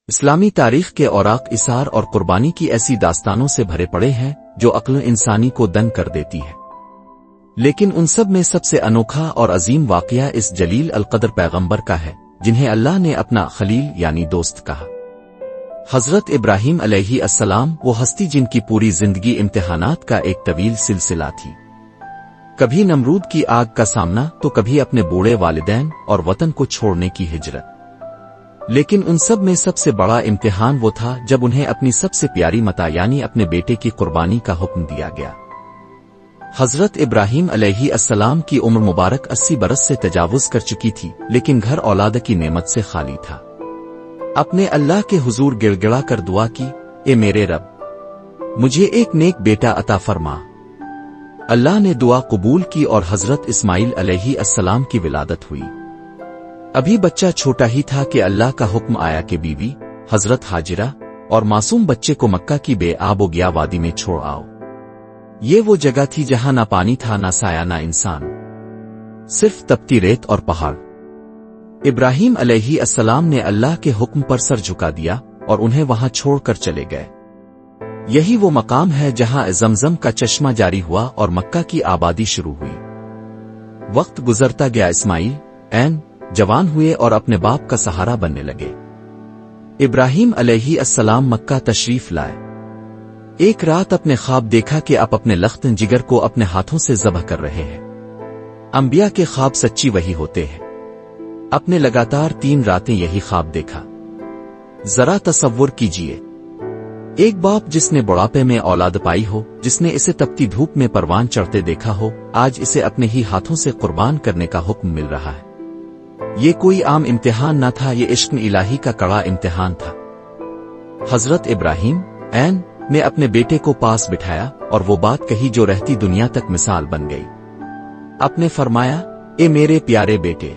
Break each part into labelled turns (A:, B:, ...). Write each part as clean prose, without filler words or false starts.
A: اسلامی تاریخ کے اوراق اثار اور قربانی کی ایسی داستانوں سے بھرے پڑے ہیں جو عقل انسانی کو دنگ کر دیتی ہے، لیکن ان سب میں سب سے انوکھا اور عظیم واقعہ اس جلیل القدر پیغمبر کا ہے جنہیں اللہ نے اپنا خلیل یعنی دوست کہا۔ حضرت ابراہیم علیہ السلام وہ ہستی جن کی پوری زندگی امتحانات کا ایک طویل سلسلہ تھی، کبھی نمرود کی آگ کا سامنا تو کبھی اپنے بوڑھے والدین اور وطن کو چھوڑنے کی ہجرت، لیکن ان سب میں سب سے بڑا امتحان وہ تھا جب انہیں اپنی سب سے پیاری متا یعنی اپنے بیٹے کی قربانی کا حکم دیا گیا۔ حضرت ابراہیم علیہ السلام کی عمر مبارک 80 برس سے تجاوز کر چکی تھی، لیکن گھر اولاد کی نعمت سے خالی تھا۔ اپنے اللہ کے حضور گڑ گڑا کر دعا کی، اے میرے رب، مجھے ایک نیک بیٹا عطا فرما۔ اللہ نے دعا قبول کی اور حضرت اسماعیل علیہ السلام کی ولادت ہوئی۔ ابھی بچہ چھوٹا ہی تھا کہ اللہ کا حکم آیا کہ بیوی حضرت حاجرہ اور معصوم بچے کو مکہ کی بے آب و گیا وادی میں چھوڑ آؤ۔ یہ وہ جگہ تھی جہاں نہ پانی تھا، نہ سایہ، نہ انسان، صرف تپتی ریت اور پہاڑ۔ ابراہیم علیہ السلام نے اللہ کے حکم پر سر جھکا دیا اور انہیں وہاں چھوڑ کر چلے گئے۔ یہی وہ مقام ہے جہاں زمزم کا چشمہ جاری ہوا اور مکہ کی آبادی شروع ہوئی۔ وقت گزرتا گیا، اسماعیل جوان ہوئے اور اپنے باپ کا سہارا بننے لگے۔ ابراہیم علیہ السلام مکہ تشریف لائے۔ ایک رات اپنے خواب دیکھا کہ آپ اپنے لخت جگر کو اپنے ہاتھوں سے ذبح کر رہے ہیں۔ انبیاء کے خواب سچی وحی ہوتے ہیں۔ اپنے لگاتار 3 راتیں یہی خواب دیکھا۔ ذرا تصور کیجئے، ایک باپ جس نے بڑھاپے میں اولاد پائی ہو، جس نے اسے تپتی دھوپ میں پروان چڑھتے دیکھا ہو، آج اسے اپنے ہی ہاتھوں سے قربان کرنے کا حکم مل رہا ہے۔ یہ کوئی عام امتحان نہ تھا، یہ عشق الہی کا کڑا امتحان تھا۔ حضرت ابراہیم نے اپنے بیٹے کو پاس بٹھایا اور وہ بات کہی جو رہتی دنیا تک مثال بن گئی۔ آپ نے فرمایا، اے میرے پیارے بیٹے،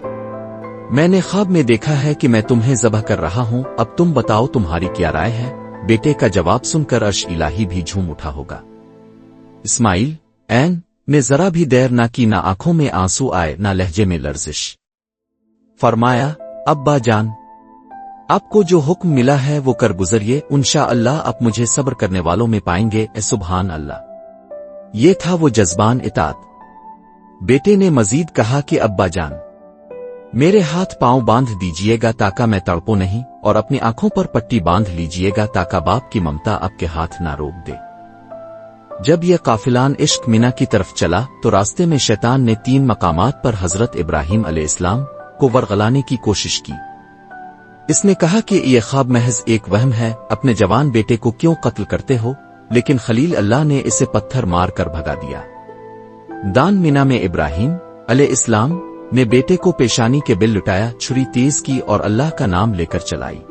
A: میں نے خواب میں دیکھا ہے کہ میں تمہیں ذبح کر رہا ہوں، اب تم بتاؤ تمہاری کیا رائے ہے؟ بیٹے کا جواب سن کر عرش الہی بھی جھوم اٹھا ہوگا۔ اسماعیل نے ذرا بھی دیر نہ کی، نہ آنکھوں میں آنسو آئے، نہ لہجے میں لرزش۔ فرمایا، ابا جان، آپ کو جو حکم ملا ہے وہ کر گزریے، انشاءاللہ آپ مجھے صبر کرنے والوں میں پائیں گے۔ سبحان اللہ، یہ تھا وہ جذبان اطاعت۔ بیٹے نے مزید کہا کہ ابا جان، میرے ہاتھ پاؤں باندھ دیجئے گا تاکہ میں تڑپوں نہیں، اور اپنی آنکھوں پر پٹی باندھ لیجئے گا تاکہ باپ کی ممتا آپ کے ہاتھ نہ روک دے۔ جب یہ قافلان عشق مینا کی طرف چلا تو راستے میں شیطان نے 3 مقامات پر حضرت ابراہیم علیہ السلام کو ورغلانے کی کوشش کی۔ اس نے کہا کہ یہ خواب محض ایک وہم ہے، اپنے جوان بیٹے کو کیوں قتل کرتے ہو؟ لیکن خلیل اللہ نے اسے پتھر مار کر بھگا دیا۔ دان مینا میں ابراہیم علیہ السلام نے بیٹے کو پیشانی کے بل لٹایا، چھری تیز کی اور اللہ کا نام لے کر چلائی،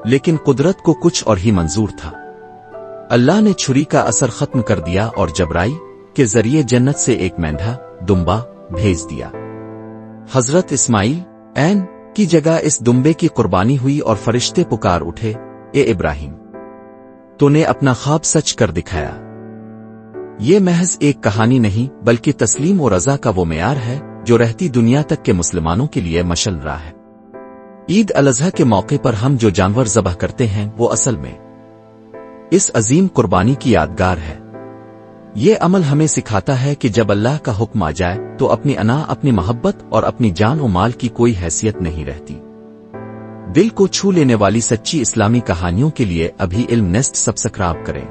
A: لیکن قدرت کو کچھ اور ہی منظور تھا۔ اللہ نے چھری کا اثر ختم کر دیا اور جبرائیل کے ذریعے جنت سے ایک مینڈھا دمبا بھیج دیا۔ حضرت اسماعیل کی جگہ اس دمبے کی قربانی ہوئی اور فرشتے پکار اٹھے، اے ابراہیم، تو نے اپنا خواب سچ کر دکھایا۔ یہ محض ایک کہانی نہیں بلکہ تسلیم و رضا کا وہ معیار ہے جو رہتی دنیا تک کے مسلمانوں کے لیے مشعل راہ ہے۔ عید الاضحیٰ کے موقع پر ہم جو جانور ذبح کرتے ہیں وہ اصل میں اس عظیم قربانی کی یادگار ہے۔ یہ عمل ہمیں سکھاتا ہے کہ جب اللہ کا حکم آ جائے تو اپنی انا، اپنی محبت اور اپنی جان و مال کی کوئی حیثیت نہیں رہتی۔ دل کو چھو لینے والی سچی اسلامی کہانیوں کے لیے ابھی علم نیسٹ سبسکرائب کریں۔